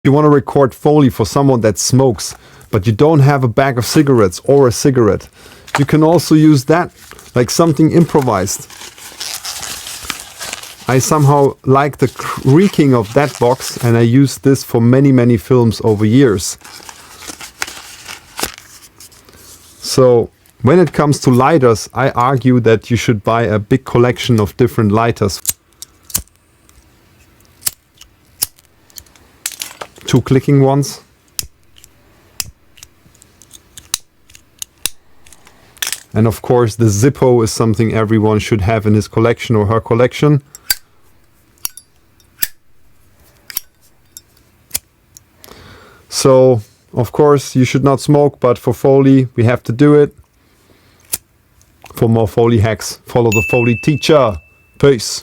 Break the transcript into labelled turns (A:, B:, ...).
A: You want to record Foley for someone that smokes, but you don't have a bag of cigarettes or a cigarette. You can also use that, like something improvised. I somehow like the creaking of that box, and I used this for many films over years. So when it comes to lighters, I argue that you should buy a big collection of different lighters. 2 clicking ones. And of course the Zippo is something everyone should have in his collection or her collection. So of course you should not smoke, but for Foley we have to do it. For more Foley hacks, follow the Foley Teacher. Peace.